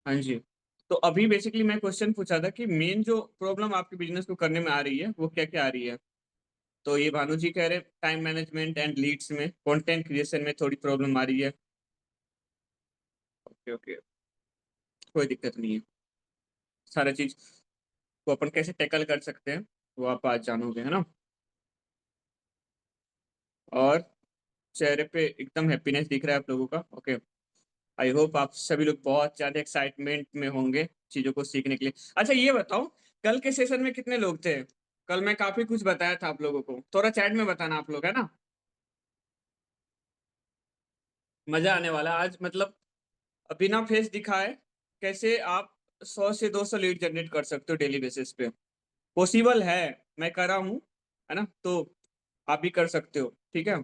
हाँ जी। तो अभी बेसिकली मैं क्वेश्चन पूछा था कि मेन जो प्रॉब्लम आपके बिज़नेस को करने में आ रही है, वो क्या-क्या आ रही है? तो ये भानु जी कह रहे हैं टाइम मैनेजमेंट एंड लीड्स में, कंटेंट क्रिएशन में थोड़ी प्रॉब्लम आ रही है। ओके, ओके, कोई दिक्कत नहीं है। सारा चीज़ को अपन कैसे टैकल कर सकते हैं, वो आप आज जानोगे, है ना? और चेहरे पे एकदम हैप्पीनेस दिख रहा है आप लोगों का, ओके। आई होप आप सभी लोग बहुत ज़्यादा एक्साइटमेंट में होंगे चीज़ों को सीखने के लिए। अच्छा ये बताओ, कल के सेशन में कितने लोग थे? कल मैं काफ़ी कुछ बताया था आप लोगों को, थोड़ा चैट में बताना आप लोग, है ना? मज़ा आने वाला है आज मतलब बिना फेस दिखाए कैसे आप 100 से 200 लीड जनरेट कर सकते हो डेली बेसिस पे। पॉसिबल है, मैं कर रहा हूँ, है ना? तो आप भी कर सकते हो, ठीक है?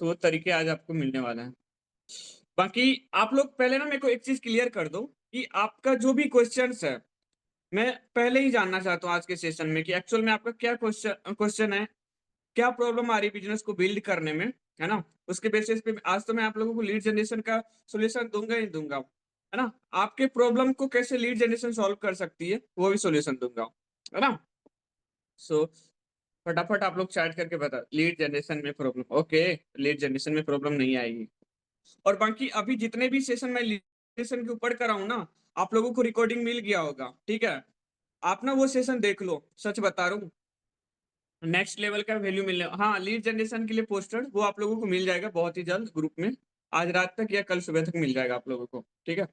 तो वो तरीके आज आपको मिलने वाला है। बाकी आप लोग पहले ना मेरे को एक चीज़ क्लियर कर दो कि आपका जो भी क्वेश्चन्स है, मैं पहले ही जानना चाहता हूँ आज के सेशन में कि एक्चुअल में आपका क्या क्वेश्चन क्वेश्चन है, क्या प्रॉब्लम आ रही है बिज़नेस को बिल्ड करने में, है ना? उसके बेसिस पे आज तो मैं आप लोगों को लीड जनरेशन का सॉल्यूशन दूँगा ही दूँगा, है ना? आपके प्रॉब्लम को कैसे लीड जनरेशन सॉल्व कर सकती है, वो भी सॉल्यूशन दूँगा, है ना? सो फटाफट आप लोग चैट करके बता लीड जनरेशन में प्रॉब्लम ओके, लीड जनरेशन में प्रॉब्लम नहीं आएगी। और बाकी अभी जितने भी सेशन मैं लीड जनरेशन के ऊपर कर रहा हूँ ना, आप लोगों को रिकॉर्डिंग मिल गया होगा, ठीक है? आप ना वो सेशन देख लो, सच बता रहा हूँ। नेक्स्ट लेवल का वैल्यू मिलने हाँ, लीड जनरेशन के लिए पोस्टर वो आप लोगों को मिल जाएगा बहुत ही जल्द ग्रुप में। आज रात तक या कल सुबह तक मिल जाएगा आप लोगों को, ठीक है?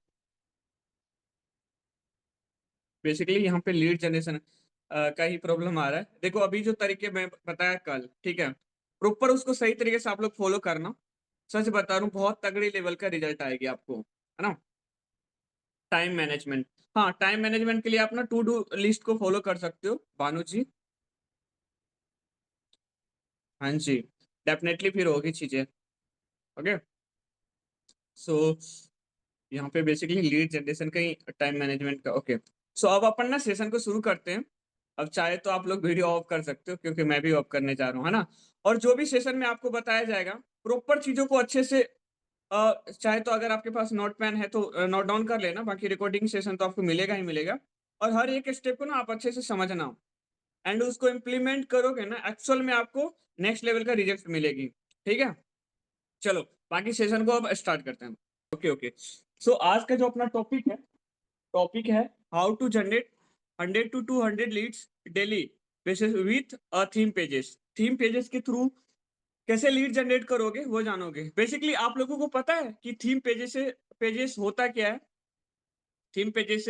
बेसिकली यहाँ पे लीड जनरेशन का ही प्रॉब्लम आ रहा है। देखो अभी जो तरीके मैं बताया कल, ठीक है? प्रॉपर उसको सही तरीके से आप लोग फॉलो करना। सच बता रहा हूँ बहुत तगड़ी लेवल का रिजल्ट आएगी आपको, है ना? टाइम मैनेजमेंट हाँ, टाइम मैनेजमेंट के लिए आप ना टू डू लिस्ट को फॉलो कर सकते हो, भानु जी। हाँ जी, डेफ़िनेटली फिर होगी चीज़ें, ओके? सो यहाँ पे बेसिकली लीड जनरेशन का ही टाइम मैनेजमेंट का ओके। सो अब अपन ना सेशन को शुरू करते हैं। अब चाहे तो आप लोग वीडियो ऑफ कर सकते हो क्योंकि मैं भी ऑफ करने जा रहा हूँ, है ना? और जो भी सेशन में आपको बताया जाएगा, प्रॉपर चीज़ों को अच्छे से चाहे तो अगर आपके पास नोट पेन है तो नोट डाउन कर लेना, बाकी रिकॉर्डिंग सेशन तो आपको मिलेगा ही मिलेगा। और हर एक स्टेप को ना आप अच्छे से समझना एंड उसको इम्प्लीमेंट करोगे ना एक्चुअल में आपको नेक्स्ट लेवल का रिजल्ट मिलेगी, ठीक है? चलो, बाकी सेशन को अब स्टार्ट करते हैं। Okay, okay. सो आज का जो अपना टॉपिक है how to generate 100 to 200 leads daily basis with theme pages. Theme pages के थ्रू कैसे लीड जनरेट करोगे वो जानोगे। बेसिकली आप लोगों को पता है कि थीम पेजेस होता क्या है? थीम पेजेस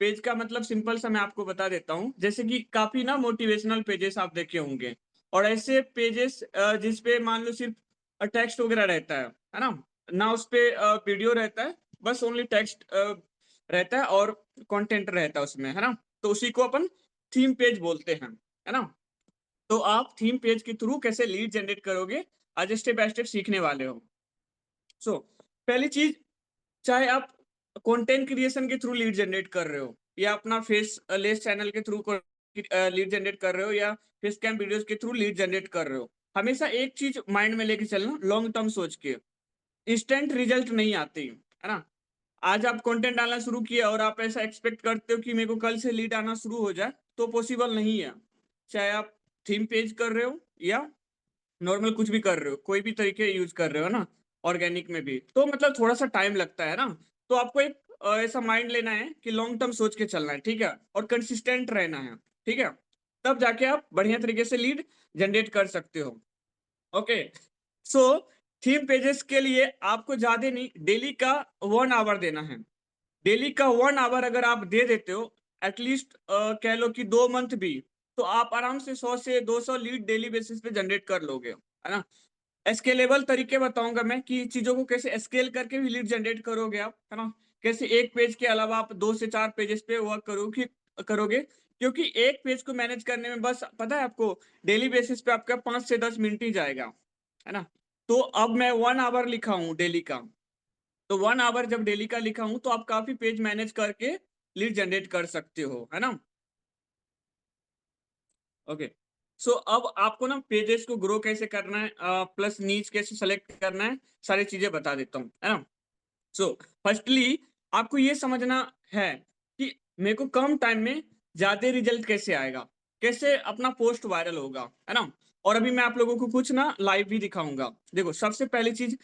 पेज का मतलब सिंपल सा मैं आपको बता देता हूँ। जैसे कि काफ़ी ना मोटिवेशनल पेजेस आप देखे होंगे और ऐसे पेजेस जिस पे मान लो सिर्फ़ टेक्स्ट वगैरह रहता है ना? ना उसपे वीडियो रहता है, बस ओनली टेक्स्ट रहता है और कंटेंट रहता है उसमें, है ना? तो उसी को अपन थीम पेज बोलते हैं, है ना? तो आप थीम पेज के थ्रू कैसे लीड जनरेट करोगे, आज स्टेप बाय स्टेप सीखने वाले हो। सो पहली चीज़ चाहे आप कंटेंट क्रिएशन के थ्रू लीड जनरेट कर रहे हो या अपना लेस चैनल के थ्रू लीड जनरेट कर रहे हो या फेस कैम वीडियोस के थ्रू लीड जनरेट कर रहे हो, हमेशा एक चीज माइंड में लेके चलना लॉन्ग टर्म सोच के। इंस्टेंट रिजल्ट नहीं आती है ना? आज आप कंटेंट डालना शुरू किए और आप ऐसा एक्सपेक्ट करते हो कि मेरे को कल से लीड आना शुरू हो जाए तो पॉसिबल नहीं है। चाहे आप थीम पेज कर रहे हो या नॉर्मल कुछ भी कर रहे हो, कोई भी तरीके यूज़ कर रहे हो ना, ऑर्गेनिक में भी, तो मतलब थोड़ा-सा टाइम लगता है ना, तो आपको एक ऐसा माइंड लेना है कि लॉन्ग टर्म सोच के चलना है, ठीक है? और कंसिस्टेंट रहना है, ठीक है? तब जाके आप बढ़िया तरीके से लीड जनरेट कर सकते हो, ओके? सो थीम पेजेज़ के लिए आपको ज़्यादा नहीं, डेली का 1 आवर देना है। डेली का 1 आवर अगर आप दे देते हो, एटलीस्ट कह लो कि 2 मंथ भी, तो आप आराम से 100 से 200 लीड डेली बेसिस पे जनरेट कर लोगे, है ना? स्केलेबल तरीके बताऊँगा मैं कि चीज़ों को कैसे स्केल करके भी लीड जनरेट करोगे आप, है ना? कैसे एक पेज के अलावा आप 2 से 4 पेजेज़ पे वर्क करोगे, क्योंकि एक पेज को मैनेज करने में बस पता है आपको डेली बेसिस पे आपका 5 से 10 मिनट ही जाएगा, है ना? तो अब मैं 1 आवर लिखा हूँ डेली का। तो 1 आवर जब डेली का लिखा हूँ, तो आप काफ़ी पेज मैनेज करके लीड जनरेट कर सकते हो, है ना? ओके। सो अब आपको ना पेजेस को ग्रो कैसे करना है प्लस नीच कैसे सेलेक्ट करना है, सारी चीज़ें बता देता हूँ, है ना? सो फर्स्टली आपको ये समझना है कि मेरे को कम टाइम में ज्यादा रिजल्ट कैसे आएगा, कैसे अपना पोस्ट वायरल होगा, है ना। और अभी मैं आप लोगों को कुछ ना लाइव भी दिखाऊंगा। देखो सबसे पहली चीज,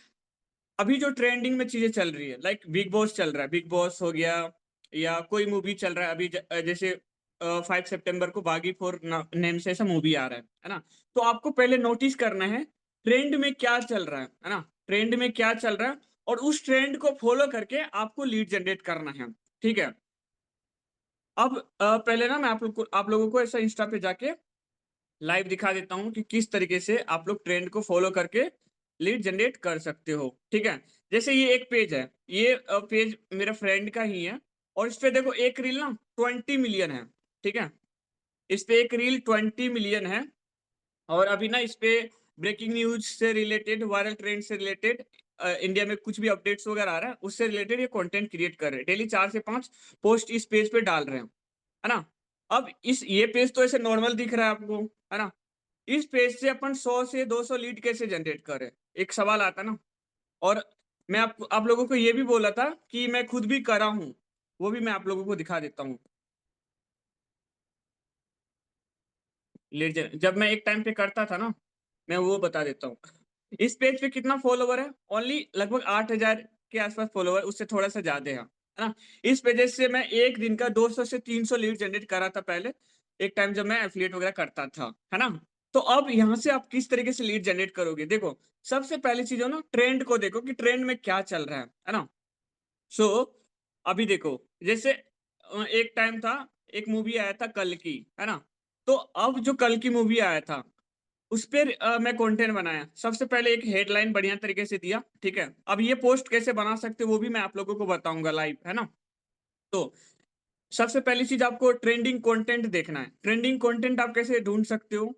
अभी जो ट्रेंडिंग में चीजें चल रही है, लाइक बिग बॉस चल रहा है, बिग बॉस हो गया, या कोई मूवी चल रहा है अभी जैसे 5 सितंबर को बागी फोर नेम से ऐसा मूवी आ रहा है ना। तो आपको पहले नोटिस करना है ट्रेंड में क्या चल रहा है ना, ट्रेंड में क्या चल रहा है, और उस ट्रेंड को फॉलो करके आपको लीड जनरेट करना है, ठीक है। अब पहले ना मैं आप लोगों को ऐसा इंस्टा पे जाके लाइव दिखा देता हूँ कि किस तरीके से आप लोग ट्रेंड को फॉलो करके लीड जनरेट कर सकते हो, ठीक है। जैसे ये एक पेज है, ये पेज मेरा फ्रेंड का ही है, और इस पे देखो एक रील ना 20 मिलियन है, ठीक है। इस पे एक रील 20 मिलियन है, और अभी ना इस पे ब्रेकिंग न्यूज से रिलेटेड, वायरल ट्रेंड से रिलेटेड, इंडिया में कुछ भी अपडेट्स वगैरह आ रहा है उससे रिलेटेड ये कंटेंट क्रिएट कर रहे हैं, डेली 4 से 5 पोस्ट इस पेज पे डाल रहे हैं, है ना। अब इस ये पेज तो ऐसे नॉर्मल दिख रहा है आपको, है ना। इस पेज से अपन 100 से 200 लीड कैसे जनरेट करें, एक सवाल आता ना। और मैं आप लोगों को ये भी बोला था कि मैं खुद भी करा हूँ, वो भी मैं आप लोगों को दिखा देता हूँ। जब मैं एक टाइम पे करता था ना, मैं वो बता देता हूँ। इस पेज पे कितना फॉलोवर है, ओनली लगभग 8,000 के आसपास फॉलोवर, उससे थोड़ा सा ज्यादा है ना। इस वजह से मैं एक दिन का 200 से 300 लीड जनरेट करा था पहले, एक टाइम जब मैं एफिलिएट वगैरह करता था, है ना। तो अब यहाँ से आप किस तरीके से लीड जनरेट करोगे, देखो सबसे पहली चीज हो ना, ट्रेंड को देखो कि ट्रेंड में क्या चल रहा है ना। सो अभी देखो, जैसे एक टाइम था, एक मूवी आया था कल की, है ना। तो अब जो कल की मूवी आया था उस पर मैं कंटेंट बनाया, सबसे पहले एक हेडलाइन बढ़िया तरीके से दिया, ठीक है। अब ये पोस्ट कैसे बना सकते हो वो भी मैं आप लोगों को बताऊंगा लाइव, है ना। तो सबसे पहली चीज आपको ट्रेंडिंग कंटेंट देखना है। ट्रेंडिंग कंटेंट आप कैसे ढूंढ सकते हो,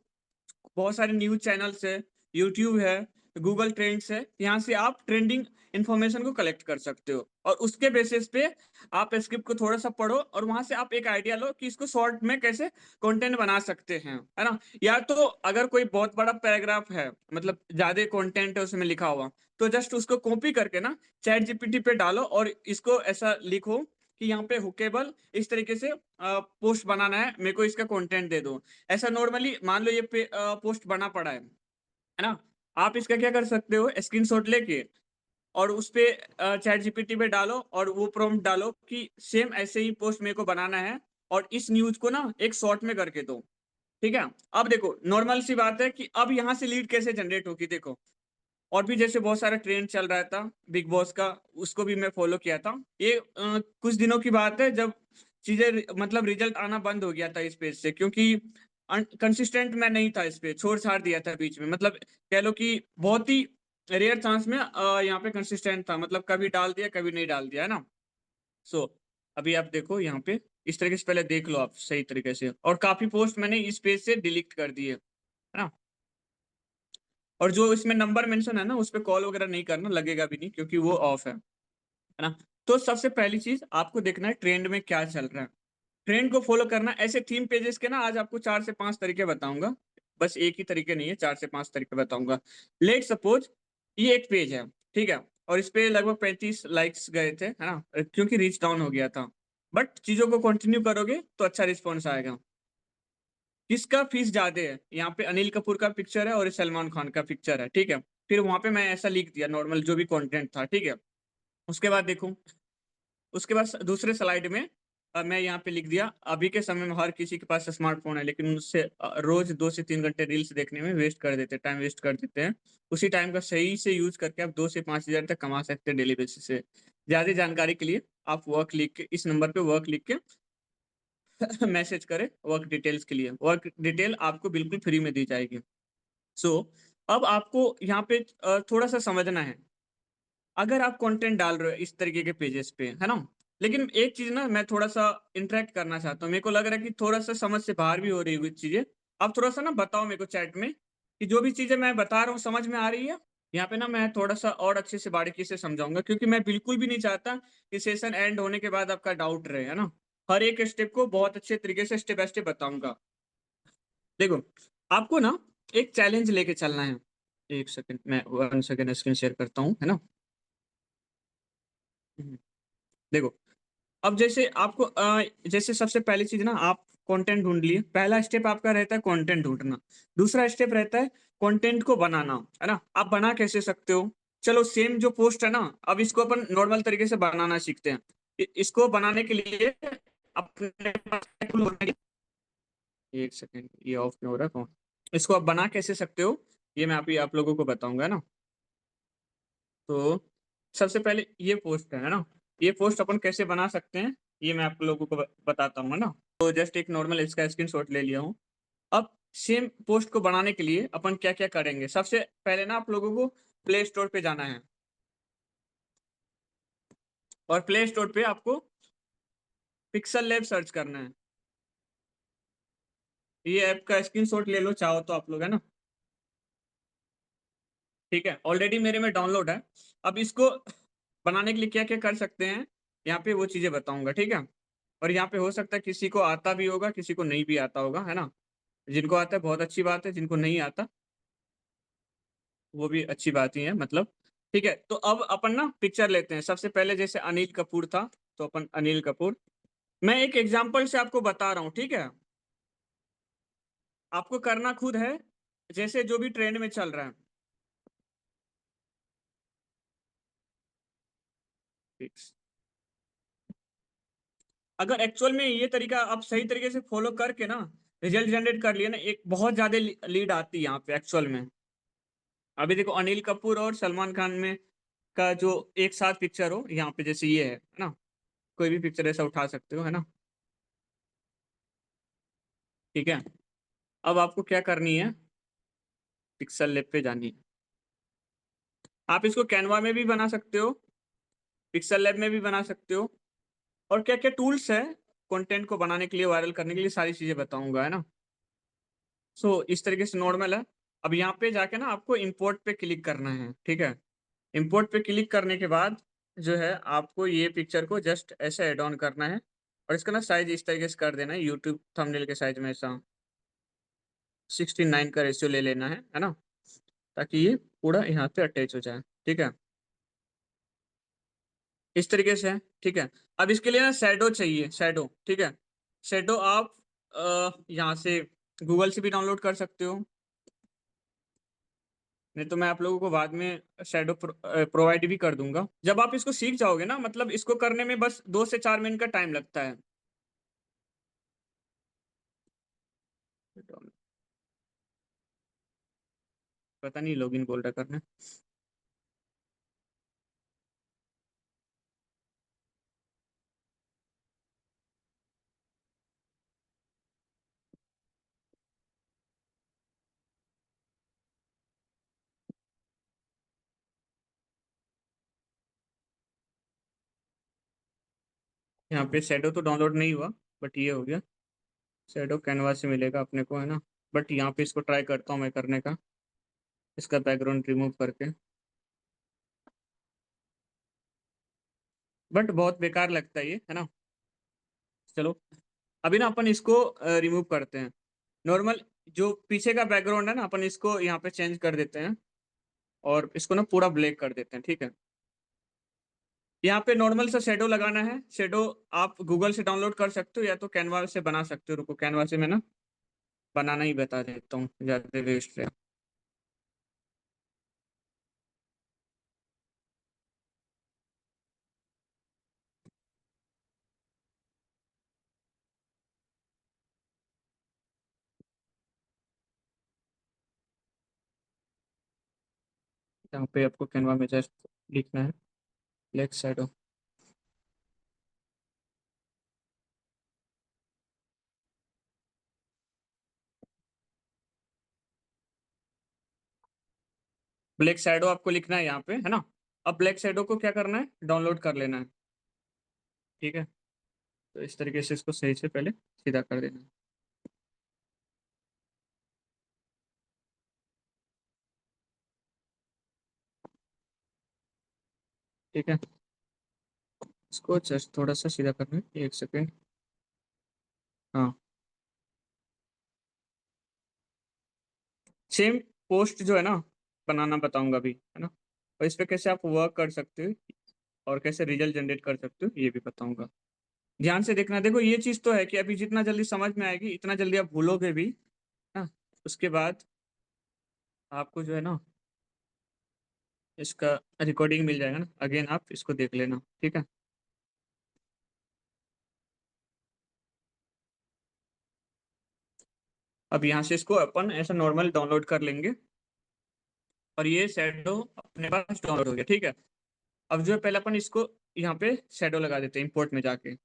बहुत सारे न्यूज चैनल्स है, यूट्यूब है, गूगल ट्रेंड्स है, यहाँ से आप ट्रेंडिंग इंफॉर्मेशन को कलेक्ट कर सकते हो, और उसके बेसिस पे आप स्क्रिप्ट को थोड़ा सा पढ़ो, और वहां से आप एक आइडिया लो कि इसको शॉर्ट में कैसे कंटेंट बना सकते हैं, है ना। या तो अगर कोई बहुत बड़ा पैराग्राफ है, मतलब ज्यादा कंटेंट है उसमें लिखा हुआ, तो जस्ट उसको कॉपी करके ना चैट जीपीटी पे डालो, और इसको ऐसा लिखो कि यहाँ पे हुकेबल इस तरीके से पोस्ट बनाना है, मेरे को इसका कंटेंट दे दो। ऐसा नॉर्मली मान लो ये पोस्ट बना पड़ा है ना। आप इसका क्या कर सकते हो, स्क्रीनशॉट लेके और उस पे चैट जीपीटी पे डालो, और वो प्रॉम्प्ट डालो कि सेम ऐसे ही पोस्ट मेरे को बनाना है, और इस न्यूज को ना एक शॉर्ट में करके दो, ठीक है। अब देखो नॉर्मल सी बात है कि अब यहाँ से लीड कैसे जनरेट होगी, देखो और भी जैसे बहुत सारा ट्रेंड चल रहा था बिग बॉस का, उसको भी मैं फॉलो किया था। ये कुछ दिनों की बात है जब चीजें मतलब रिजल्ट आना बंद हो गया था इस पेज से, क्योंकि कंसिस्टेंट मैं नहीं था, इस पे छोड़ छाड़ दिया था बीच में, मतलब कह लो कि बहुत ही रेयर चांस में यहाँ पे कंसिस्टेंट था, मतलब कभी डाल दिया कभी नहीं डाल दिया, है ना। सो अभी आप देखो यहाँ पे इस तरीके से पहले देख लो आप सही तरीके से, और काफी पोस्ट मैंने इस पेज से डिलीट कर दिए, है ना। और जो इसमें नंबर मेंशन है ना, उस पर कॉल वगैरह नहीं करना, लगेगा भी नहीं क्योंकि वो ऑफ है ना। तो सबसे पहली चीज आपको देखना है ट्रेंड में क्या चल रहा है, ट्रेंड को फॉलो करना। ऐसे थीम पेजेस के ना आज आपको 4 से 5 तरीके बताऊंगा, बस एक ही तरीके नहीं है, 4 से 5 तरीके बताऊंगा। लेट सपोज ये एक पेज है, ठीक है, और इस पे लगभग 35 लाइक्स गए थे, है ना, क्योंकि रीच डाउन हो गया था। बट चीजों को कंटिन्यू करोगे तो अच्छा रिस्पॉन्स आएगा। किसका फीस ज्यादा है, यहाँ पे अनिल कपूर का पिक्चर है और सलमान खान का पिक्चर है, ठीक है। फिर वहां पे मैं ऐसा लिख दिया नॉर्मल जो भी कंटेंट था, ठीक है। उसके बाद देखो, उसके बाद दूसरे स्लाइड में मैं यहाँ पे लिख दिया, अभी के समय में हर किसी के पास स्मार्टफोन है, लेकिन उससे रोज 2 से 3 घंटे रील्स देखने में वेस्ट कर देते हैं, टाइम वेस्ट कर देते हैं। उसी टाइम का सही से यूज करके आप 2 से 5 हजार तक कमा सकते हैं डेली बेसिस से। ज्यादा जानकारी के लिए आप वर्क लिख के इस नंबर पे वर्क लिख के मैसेज करें, वर्क डिटेल्स के लिए। वर्क डिटेल आपको बिल्कुल फ्री में दी जाएगी। सो अब आपको यहाँ पे थोड़ा सा समझना है, अगर आप कंटेंट डाल रहे हो इस तरीके के पेजेस पे, है ना। लेकिन एक चीज ना मैं थोड़ा सा इंटरेक्ट करना चाहता हूँ, मेरे को लग रहा है कि थोड़ा सा समझ से बाहर भी हो रही है चीजें। आप थोड़ा सा ना बताओ मेरे को चैट में कि जो भी चीजें मैं बता रहा हूँ समझ में आ रही है। यहाँ पे ना मैं थोड़ा सा और अच्छे से बारीकी से समझाऊंगा, क्योंकि मैं बिल्कुल भी नहीं चाहता कि सेशन एंड होने के बाद आपका डाउट रहे, है ना। हर एक स्टेप को बहुत अच्छे तरीके से स्टेप बाय स्टेप बताऊंगा। देखो आपको ना एक चैलेंज लेके चलना है। एक सेकंड, मैं 1 सेकंड स्क्रीन शेयर करता हूँ, है ना। हम्म, देखो, अब जैसे आपको जैसे सबसे पहली चीज ना, आप कंटेंट ढूंढ लिए, पहला स्टेप आपका रहता है कंटेंट ढूंढना। दूसरा स्टेप रहता है कंटेंट को बनाना, है ना। आप बना कैसे सकते हो? चलो सेम जो पोस्ट है ना, अब इसको अपन नॉर्मल तरीके से बनाना सीखते हैं। इसको बनाने के लिए अपने पास tool होना चाहिए। एक सेकेंड, ये ऑफ क्यों हो रहा है फोन? इसको आप बना कैसे सकते हो, ये मैं आप लोगों को बताऊंगा ना। तो सबसे पहले ये पोस्ट है ना, ये पोस्ट अपन कैसे बना सकते हैं, ये मैं आप लोगों को बताता हूँ, है ना। तो जस्ट एक नॉर्मल इसका स्क्रीनशॉट ले लिया हूँ। अब सेम पोस्ट को बनाने के लिए अपन क्या क्या करेंगे, सबसे पहले ना आप लोगों को प्ले स्टोर पे जाना है। और प्ले स्टोर पे आपको पिक्सल लैब सर्च करना है। ये ऐप का स्क्रीनशॉट ले लो चाहो तो आप लोग, है ना। ठीक है, ऑलरेडी मेरे में डाउनलोड है। अब इसको बनाने के लिए क्या क्या कर सकते हैं, यहाँ पे वो चीजें बताऊंगा, ठीक है। और यहाँ पे हो सकता है किसी को आता भी होगा, किसी को नहीं भी आता होगा, है ना। जिनको आता है बहुत अच्छी बात है, जिनको नहीं आता वो भी अच्छी बात ही है, मतलब। ठीक है, तो अब अपन ना पिक्चर लेते हैं। सबसे पहले जैसे अनिल कपूर था, तो अपन अनिल कपूर, मैं एक एग्जांपल से आपको बता रहा हूँ, ठीक है। आपको करना खुद है, जैसे जो भी ट्रेंड में चल रहा है। Fix। अगर एक्चुअल में ये तरीका आप सही तरीके से फॉलो करके ना, रिजल्ट जनरेट कर लिए ना, एक बहुत ज्यादा लीड आती है यहाँ पे एक्चुअल में। अभी देखो, अनिल कपूर और सलमान खान में का जो एक साथ पिक्चर हो यहाँ पे, जैसे ये है ना, कोई भी पिक्चर ऐसा उठा सकते हो, है ना। ठीक है, अब आपको क्या करनी है, पिक्सल लैब पे जानी है। आप इसको कैनवा में भी बना सकते हो, पिक्सल लैब में भी बना सकते हो। और क्या क्या टूल्स है कंटेंट को बनाने के लिए, वायरल करने के लिए, सारी चीजें बताऊंगा, है ना। सो इस तरीके से नॉर्मल है। अब यहाँ पे जाके ना आपको इंपोर्ट पे क्लिक करना है, ठीक है। इंपोर्ट पे क्लिक करने के बाद जो है आपको ये पिक्चर को जस्ट ऐसे ऐड ऑन करना है। और इसका ना साइज इस तरीके से कर देना है, यूट्यूब थंबनेल के साइज में ऐसा 69 का रेशियो ले लेना है ना, ताकि ये पूरा यहाँ पे अटैच हो जाए, ठीक है। इस तरीके से है, ठीक है। अब इसके लिए ना शैडो चाहिए, शैडो, ठीक है। शैडो आप यहाँ से गूगल से भी डाउनलोड कर सकते हो, नहीं तो मैं आप लोगों को बाद में शैडो प्रोवाइड भी कर दूंगा। जब आप इसको सीख जाओगे ना, मतलब इसको करने में बस 2 से 4 मिनट का टाइम लगता है। पता नहीं लॉगिन बोल रहा करने। यहाँ पे शैडो तो डाउनलोड नहीं हुआ, बट ये हो गया। शैडो कैनवा से मिलेगा अपने को, है ना। बट यहाँ पे इसको ट्राई करता हूँ मैं करने का, इसका बैकग्राउंड रिमूव करके। बट बहुत बेकार लगता है ये, है ना। चलो, अभी ना अपन इसको रिमूव करते हैं। नॉर्मल जो पीछे का बैकग्राउंड है ना, अपन इसको यहाँ पे चेंज कर देते हैं। और इसको ना पूरा ब्लैक कर देते हैं, ठीक है। यहाँ पे नॉर्मल सा शेडो लगाना है। शेडो आप गूगल से डाउनलोड कर सकते हो, या तो कैनवा से बना सकते हो। रुको, कैनवा से मैं ना बनाना ही बता देता हूँ, ज्यादा वेस्ट है। यहाँ पे आपको कैनवा में जस्ट लिखना है ब्लैक शेडो। ब्लैक शेडो आपको लिखना है यहाँ पे, है ना। अब ब्लैक शेडो को क्या करना है, डाउनलोड कर लेना है, ठीक है। तो इस तरीके से इसको सही से पहले सीधा कर देना है, ठीक है। इसको जस्ट थोड़ा सा सीधा करना है, एक सेकेंड। हाँ, सेम पोस्ट जो है ना बनाना बताऊंगा अभी, है ना। और इस पे कैसे आप वर्क कर सकते हो, और कैसे रिजल्ट जनरेट कर सकते हो ये भी बताऊंगा। ध्यान से देखना। देखो ये चीज तो है कि अभी जितना जल्दी समझ में आएगी इतना जल्दी आप भूलोगे भी ना। उसके बाद आपको जो है ना इसका रिकॉर्डिंग मिल जाएगा ना, अगेन आप इसको देख लेना, ठीक है। अब यहाँ से इसको अपन ऐसा नॉर्मल डाउनलोड कर लेंगे और ये शैडो अपने पास डाउनलोड हो गया, ठीक है। अब जो है पहले अपन इसको यहाँ पे शैडो लगा देते हैं इंपोर्ट में जाके,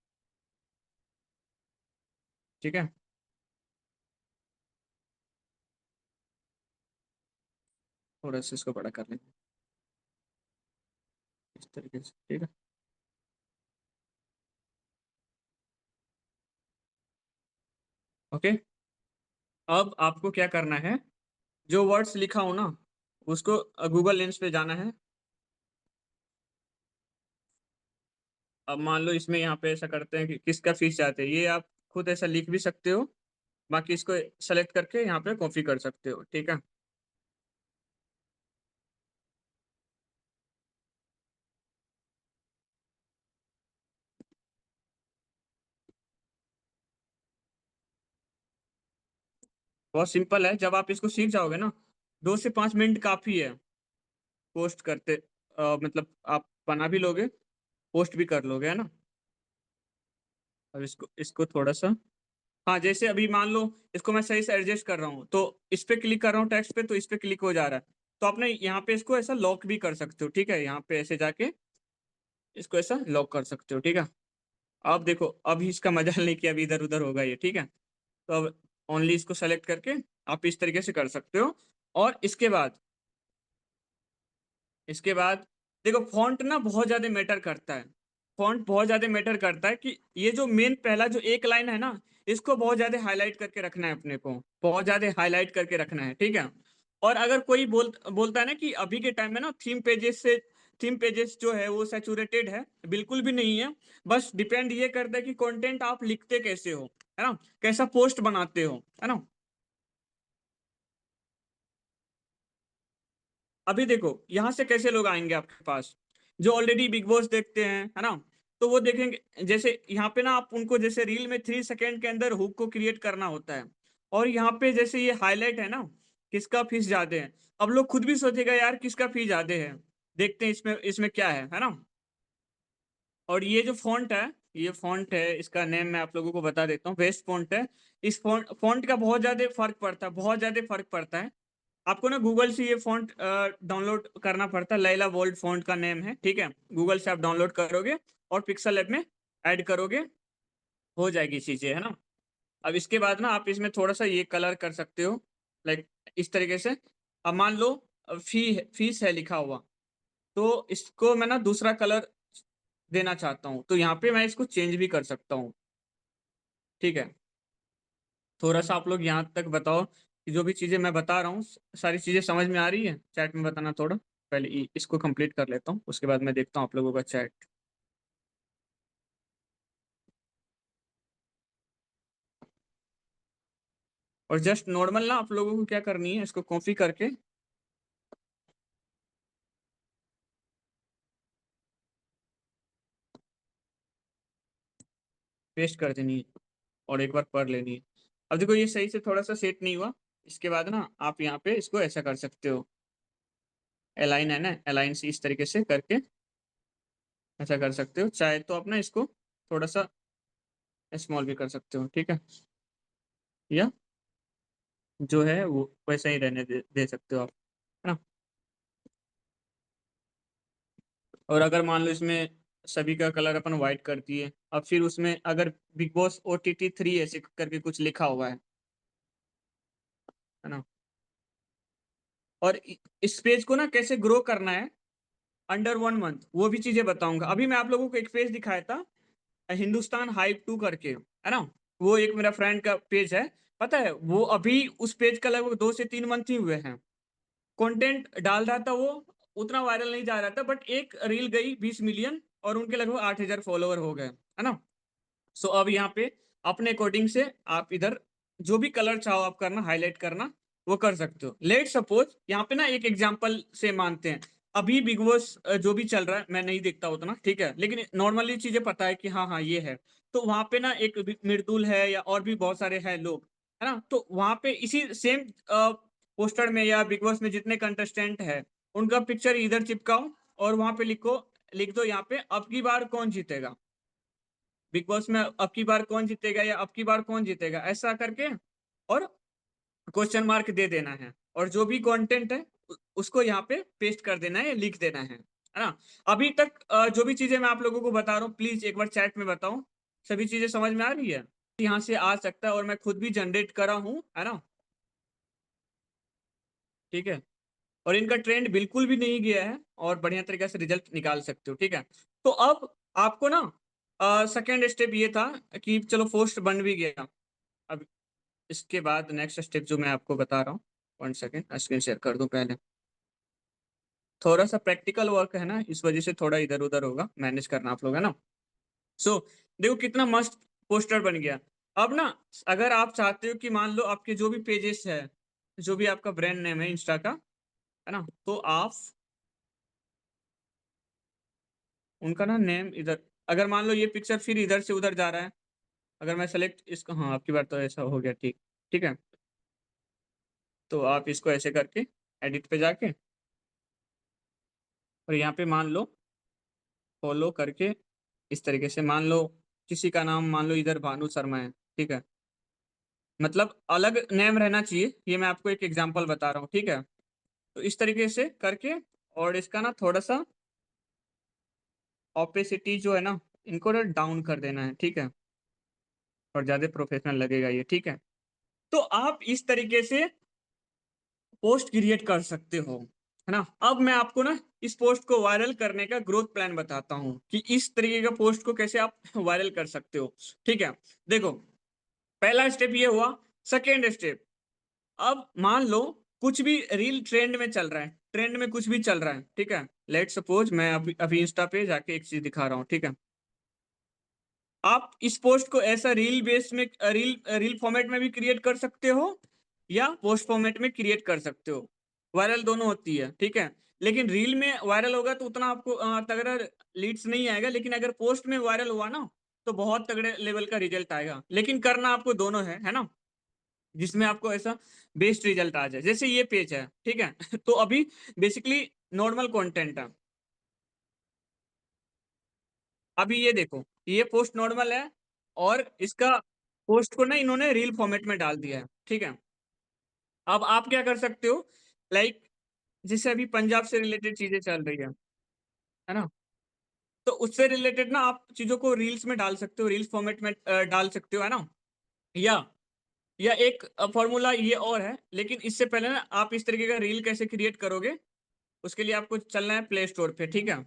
ठीक है। थोड़ा सा इसको बड़ा कर लेंगे इस तरीके से, ठीक है। ओके। अब आपको क्या करना है, जो वर्ड्स लिखा हो ना उसको गूगल लेंस पे जाना है। अब मान लो इसमें यहाँ पे ऐसा करते हैं कि किसका फीस चाहते हैं, ये आप खुद ऐसा लिख भी सकते हो, बाकी इसको सेलेक्ट करके यहाँ पे कॉपी कर सकते हो, ठीक है। बहुत सिंपल है, जब आप इसको सीख जाओगे ना 2 से 5 मिनट काफी है पोस्ट करते। मतलब आप बना भी लोगे, पोस्ट भी कर लोगे, है ना। अब इसको इसको थोड़ा सा, हाँ जैसे अभी मान लो इसको मैं सही से एडजस्ट कर रहा हूँ तो इस पे क्लिक कर रहा हूँ टेक्स्ट पे तो इस पे क्लिक हो जा रहा है। तो आपने यहाँ पे इसको ऐसा लॉक भी कर सकते हो, ठीक है। यहाँ पे ऐसे जाके इसको ऐसा लॉक कर सकते हो, ठीक है। अब देखो अभी इसका मजाल नहीं कि अभी इधर उधर होगा ये, ठीक है। तो अब ओनली इसको सेलेक्ट करके आप इस तरीके से कर सकते हो। और इसके बाद देखो फॉन्ट ना बहुत ज्यादा मैटर करता है। फॉन्ट बहुत ज्यादा मैटर करता है कि ये जो मेन पहला जो एक लाइन है ना इसको बहुत ज्यादा हाईलाइट करके रखना है, अपने को बहुत ज्यादा हाईलाइट करके रखना है, ठीक है। और अगर कोई बोलता है ना कि अभी के टाइम में ना थीम पेजेस जो है वो सैचुरेटेड है, बिल्कुल भी नहीं है। बस डिपेंड ये करता है कि कंटेंट आप लिखते कैसे हो, है ना, कैसा पोस्ट बनाते हो, है ना। अभी देखो यहाँ से कैसे लोग आएंगे आपके पास, जो ऑलरेडी बिग बॉस देखते हैं, है ना। तो वो देखेंगे जैसे यहाँ पे ना आप उनको जैसे रील में 3 सेकेंड के अंदर हुक को क्रिएट करना होता है। और यहाँ पे जैसे ये हाईलाइट है ना, किसका फीस ज्यादा है। अब लोग खुद भी सोचेगा यार किसका फीस ज्यादा है, देखते हैं इसमें इसमें क्या है ना। और ये जो फॉन्ट है, ये फॉन्ट है, इसका नेम मैं आप लोगों को बता देता हूँ, बेस्ट फॉन्ट है। इस फॉन्ट का बहुत ज्यादा फर्क पड़ता है, बहुत ज्यादा फर्क पड़ता है। आपको ना गूगल से ये फॉन्ट डाउनलोड करना पड़ता है, लैला बोल्ड फॉन्ट का नेम है, ठीक है। गूगल से आप डाउनलोड करोगे और पिक्सल ऐप में ऐड करोगे, हो जाएगी चीजें, है ना। अब इसके बाद ना आप इसमें थोड़ा सा ये कलर कर सकते हो, लाइक इस तरीके से। अब मान लो फीस है लिखा हुआ, तो इसको मैं ना दूसरा कलर देना चाहता हूँ तो यहाँ पे मैं इसको चेंज भी कर सकता हूँ, ठीक है। थोड़ा सा आप लोग यहाँ तक बताओ कि जो भी चीजें मैं बता रहा हूँ सारी चीजें समझ में आ रही है, चैट में बताना थोड़ा। पहले इसको कंप्लीट कर लेता हूँ उसके बाद मैं देखता हूँ आप लोगों का चैट। और जस्ट नॉर्मल ना आप लोगों को क्या करनी है, इसको कॉपी करके पेस्ट कर देनी है और एक बार पढ़ लेनी है। अब देखो ये सही से थोड़ा सा सेट नहीं हुआ, इसके बाद ना आप यहाँ पे इसको ऐसा कर सकते हो, अलाइन है ना, अलाइन से इस तरीके से करके ऐसा कर सकते हो। चाहे तो आप ना इसको थोड़ा सा स्मॉल भी कर सकते हो, ठीक है। या जो है वो वैसा ही रहने दे सकते हो आप, है ना। और अगर मान लो इसमें सभी का कलर अपन व्हाइट कर दिए, अब फिर उसमें अगर बिग बॉस OTT 3 ऐसे करके कुछ लिखा हुआ है ना। और इस पेज को ना कैसे ग्रो करना है अंडर 1 मंथ वो भी चीजें बताऊंगा। अभी मैं आप लोगों को एक पेज दिखाया था, हिंदुस्तान हाइप 2 करके, है ना। वो एक मेरा फ्रेंड का पेज है, पता है वो अभी उस पेज का लगभग 2 से 3 मंथ ही हुए हैं। कंटेंट डाल रहा था वो, उतना वायरल नहीं जा रहा था, बट एक रील गई 20 मिलियन और उनके लगभग 8,000 फॉलोवर हो गए, है ना। सो अब यहाँ पे अपने अकॉर्डिंग से आप इधर जो भी कलर चाहो आप करना, हाईलाइट करना वो कर सकते हो। लेट सपोज यहाँ पे ना एक एग्जांपल से मानते हैं, अभी बिग बॉस जो भी चल रहा है मैं नहीं देखता उतना, ठीक है, लेकिन नॉर्मली चीजें पता है कि हाँ हाँ ये है। तो वहां पे ना एक मृदुल है या और भी बहुत सारे हैं लोग, है ना, तो वहां पे इसी सेम पोस्टर में या बिग बॉस में जितने कंटेस्टेंट है उनका पिक्चर इधर चिपकाओ और वहां पे लिख दो यहाँ पे अब की बार कौन जीतेगा, बिग बॉस में अब की बार कौन जीतेगा या अब की बार कौन जीतेगा, ऐसा करके और क्वेश्चन मार्क दे देना है, और जो भी कंटेंट है उसको यहाँ पे पेस्ट कर देना है, लिख देना है ना। अभी तक जो भी चीजें मैं आप लोगों को बता रहा हूँ प्लीज एक बार चैट में बताओ, सभी चीजें समझ में आ रही है? यहाँ से आ सकता है और मैं खुद भी जनरेट करा हूँ, है ना, ठीक है, और इनका ट्रेंड बिल्कुल भी नहीं गया है और बढ़िया तरीके से रिजल्ट निकाल सकते हो, ठीक है। तो अब आपको ना सेकेंड स्टेप ये था कि चलो पोस्ट बन भी गया। अब इसके बाद नेक्स्ट स्टेप जो मैं आपको बता रहा हूँ, 1 सेकेंड स्क्रीन शेयर कर दूं पहले, थोड़ा सा प्रैक्टिकल वर्क है ना, इस वजह से थोड़ा इधर उधर होगा, मैनेज करना आप लोग, है ना। सो देखो कितना मस्त पोस्टर बन गया। अब ना अगर आप चाहते हो कि मान लो आपके जो भी पेजेस है, जो भी आपका ब्रांड नेम है इंस्टा का, है ना, तो आप उनका ना नेम इधर, अगर मान लो ये पिक्चर फिर इधर से उधर जा रहा है, अगर मैं सेलेक्ट इसको, हाँ आपकी बार तो ऐसा हो गया, ठीक, ठीक है, तो आप इसको ऐसे करके एडिट पे जाके और यहाँ पे मान लो फॉलो करके इस तरीके से मान लो किसी का नाम मान लो इधर भानु शर्मा है, ठीक है, मतलब अलग नेम रहना चाहिए, ये मैं आपको एक एग्जांपल बता रहा हूँ, ठीक है। तो इस तरीके से करके और इसका ना थोड़ा सा ऑपेसिटी जो है ना इनको ना डाउन कर देना है, ठीक है, और ज्यादा प्रोफेशनल लगेगा ये, ठीक है। तो आप इस तरीके से पोस्ट क्रिएट कर सकते हो, है ना। अब मैं आपको ना इस पोस्ट को वायरल करने का ग्रोथ प्लान बताता हूँ कि इस तरीके का पोस्ट को कैसे आप वायरल कर सकते हो, ठीक है। देखो पहला स्टेप ये हुआ। सेकेंड स्टेप, अब मान लो कुछ भी रील ट्रेंड में चल रहा है, ट्रेंड में कुछ भी चल रहा है, ठीक है, लेट सपोज मैं अभी अभी इंस्टा पे जाके एक चीज दिखा रहा हूँ, ठीक है। आप इस पोस्ट को ऐसा रील बेस में रील रील फॉर्मेट में भी क्रिएट कर सकते हो या पोस्ट फॉर्मेट में क्रिएट कर सकते हो, वायरल दोनों होती है, ठीक है। लेकिन रील में वायरल होगा तो उतना आपको तगड़ा लीड्स नहीं आएगा, लेकिन अगर पोस्ट में वायरल हुआ ना तो बहुत तगड़े लेवल का रिजल्ट आएगा, लेकिन करना आपको दोनों है ना, जिसमें आपको ऐसा बेस्ट रिजल्ट आ जाए, जैसे ये पेज है, ठीक है। तो अभी बेसिकली नॉर्मल कंटेंट है, अभी ये देखो ये पोस्ट नॉर्मल है और इसका पोस्ट को ना इन्होंने रील फॉर्मेट में डाल दिया है, ठीक है। अब आप क्या कर सकते हो, लाइक जैसे अभी पंजाब से रिलेटेड चीजें चल रही है ना, तो उससे रिलेटेड ना आप चीजों को रील्स में डाल सकते हो, रील्स फॉर्मेट में डाल सकते हो, है ना। या या एक फॉर्मूला ये और है, लेकिन इससे पहले ना आप इस तरीके का रील कैसे क्रिएट करोगे, उसके लिए आपको चलना है प्ले स्टोर पे, ठीक है।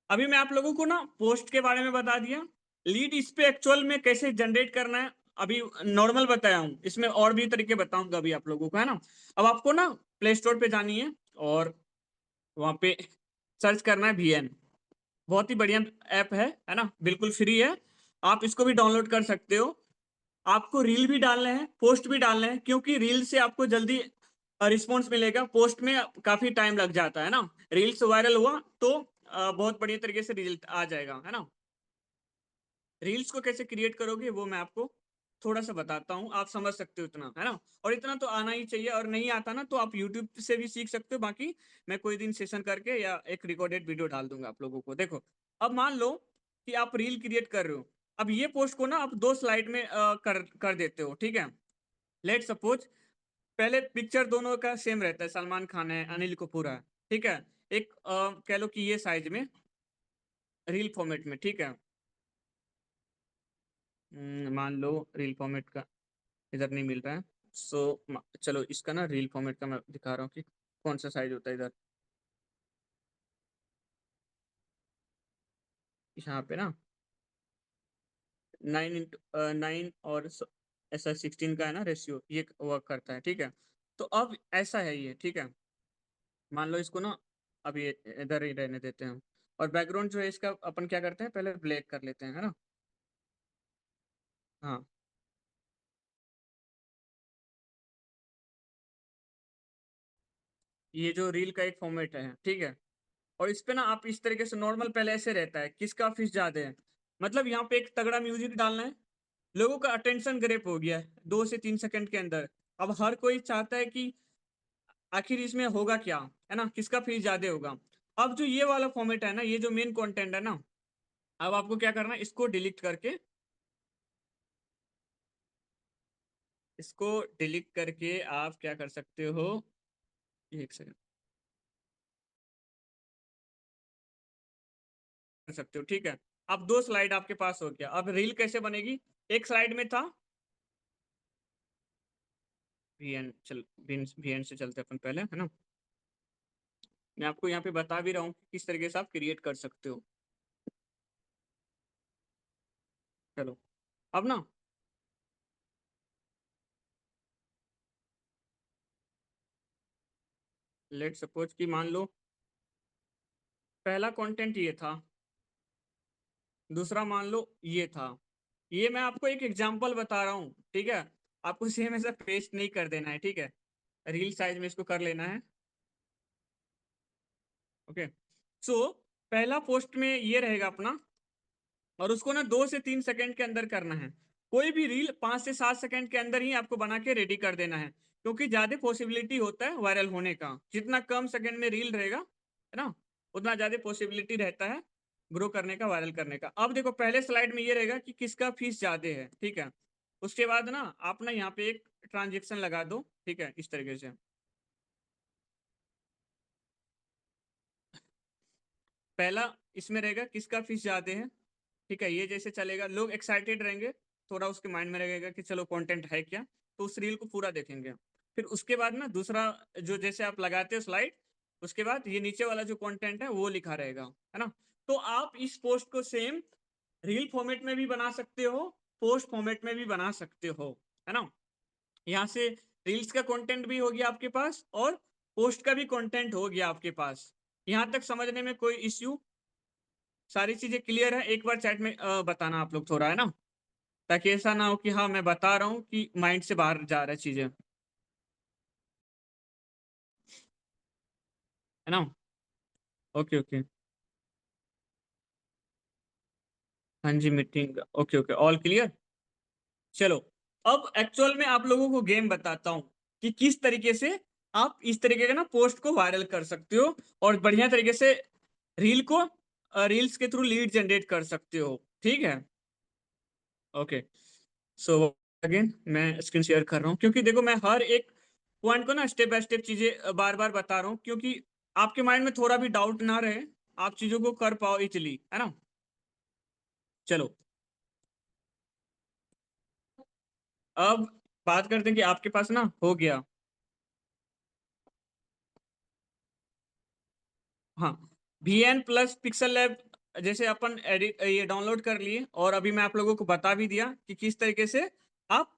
अभी मैं आप लोगों को ना पोस्ट के बारे में बता दिया, लीड इस पे एक्चुअल में कैसे जनरेट करना है अभी नॉर्मल बताया हूँ, इसमें और भी तरीके बताऊंगा अभी आप लोगों को, है ना। अब आपको ना प्ले स्टोर पे जानी है और वहां पे सर्च करना है वीएन, बहुत ही बढ़िया ऐप है ना, बिल्कुल फ्री है, आप इसको भी डाउनलोड कर सकते हो। आपको रील भी डालने हैं पोस्ट भी डालने हैं, क्योंकि रील से आपको जल्दी रिस्पॉन्स मिलेगा, पोस्ट में काफी टाइम लग जाता है ना। रील्स वायरल हुआ तो बहुत बढ़िया तरीके से रिजल्ट आ जाएगा, है ना। रील्स को कैसे क्रिएट करोगे वो मैं आपको थोड़ा सा बताता हूँ, आप समझ सकते हो इतना, है ना, और इतना तो आना ही चाहिए, और नहीं आता ना तो आप यूट्यूब से भी सीख सकते हो, बाकी मैं कोई दिन सेशन करके या एक रिकॉर्डेड वीडियो डाल दूंगा आप लोगों को। देखो अब मान लो कि आप रील क्रिएट कर रहे हो, अब ये पोस्ट को ना आप 2 स्लाइड में कर कर देते हो, ठीक है। लेट सपोज पहले पिक्चर दोनों का सेम रहता है, सलमान खान है अनिल कपूर है, ठीक है, एक कह लो कि ये साइज में रील फॉर्मेट में, ठीक है। मान लो रील फॉर्मेट का इधर नहीं मिल रहा है, सो चलो इसका ना रील फॉर्मेट का मैं दिखा रहा हूँ कि कौन सा साइज होता है इधर, यहाँ पे ना 9:9 और ऐसा 16 का है ना रेशियो, ये वर्क करता है, ठीक है। तो अब ऐसा है ये, ठीक है, मान लो इसको ना अब ये इधर ही रहने देते हैं, और बैकग्राउंड जो है इसका अपन क्या करते हैं पहले ब्लैक कर लेते हैं, है ना। हाँ ये जो रील का एक फॉर्मेट है, ठीक है, और इस पे ना आप इस तरीके से नॉर्मल पहले ऐसे रहता है, किसका फीस ज्यादा है, मतलब यहाँ पे एक तगड़ा म्यूजिक डालना है, लोगों का अटेंशन ग्रैब हो गया है 2 से 3 सेकंड के अंदर। अब हर कोई चाहता है कि आखिर इसमें होगा क्या, है ना, किसका फीस ज्यादा होगा। अब जो ये वाला फॉर्मेट है ना, ये जो मेन कंटेंट है ना, अब आपको क्या करना है, इसको डिलीट करके, इसको डिलीट करके आप क्या कर सकते हो, एक सेकंड, कर सकते हो, ठीक है। अब 2 स्लाइड आपके पास हो गया, अब रील कैसे बनेगी, एक स्लाइड में था, वीएन चल, वीएन से चलते अपन पहले, है ना, मैं आपको यहाँ पे बता भी रहा हूँ कि किस तरीके से आप क्रिएट कर सकते हो। चलो, अब ना लेट सपोज कि मान लो पहला कंटेंट ये था, दूसरा मान लो ये था, ये मैं आपको एक एग्जांपल बता रहा हूँ, ठीक है, आपको सेम ऐसा पेस्ट नहीं कर देना है, ठीक है, रील साइज में इसको कर लेना है। ओके, सो पहला पोस्ट में ये रहेगा अपना, और उसको ना 2 से 3 सेकंड के अंदर करना है। कोई भी रील 5 से 7 सेकंड के अंदर ही आपको बना के रेडी कर देना है, क्योंकि ज्यादा पॉसिबिलिटी होता है वायरल होने का, जितना कम सेकंड में रील रहेगा, है ना, उतना ज्यादा पॉसिबिलिटी रहता है ग्रो करने का, वायरल करने का। अब देखो पहले स्लाइड में ये रहेगा कि किसका फीस ज्यादा है, ठीक है, उसके बाद ना आप ना यहाँ पे एक ट्रांजेक्शन लगा दो, ठीक है, इस तरीके से, पहला इसमें रहेगा किसका फीस ज्यादा है, ठीक है, ये जैसे चलेगा लोग एक्साइटेड रहेंगे, थोड़ा उसके माइंड में रहेगा कि चलो कंटेंट है क्या, तो उस रील को पूरा देखेंगे। फिर उसके बाद ना दूसरा, जो जैसे आप लगाते हो स्लाइड, उसके बाद ये नीचे वाला जो कंटेंट है वो लिखा रहेगा, है ना। तो आप इस पोस्ट को सेम रील फॉर्मेट में भी बना सकते हो, पोस्ट फॉर्मेट में भी बना सकते हो, है ना। यहाँ से रील्स का कंटेंट भी हो गया आपके पास, और पोस्ट का भी कंटेंट हो गया आपके पास। यहाँ तक समझने में कोई इश्यू, सारी चीजें क्लियर है, एक बार चैट में बताना आप लोग थोड़ा, है ना, ताकि ऐसा ना हो कि हाँ मैं बता रहा हूँ कि माइंड से बाहर जा रहा है चीजें, है ना। ओके ओके, हाँ जी, meeting, okay okay, all clear. चलो, अब एक्चुअल में आप लोगों को गेम बताता हूँ कि किस तरीके से आप इस तरीके का ना पोस्ट को वायरल कर सकते हो, और बढ़िया तरीके से रील को, रील्स के थ्रू लीड जनरेट कर सकते हो, ठीक है। ओके, सो अगेन मैं स्क्रीन शेयर कर रहा हूँ, क्योंकि देखो मैं हर एक पॉइंट को ना स्टेप बाय स्टेप चीजें बार बार बता रहा हूँ, क्योंकि आपके माइंड में थोड़ा भी डाउट ना रहे, आप चीजों को कर पाओ इजिली, है ना। चलो, अब बात करते हैं कि आपके पास ना हो गया, हाँ, VN प्लस पिक्सल लैब, जैसे अपन एडिट ये डाउनलोड कर लिए, और अभी मैं आप लोगों को बता भी दिया कि किस तरीके से आप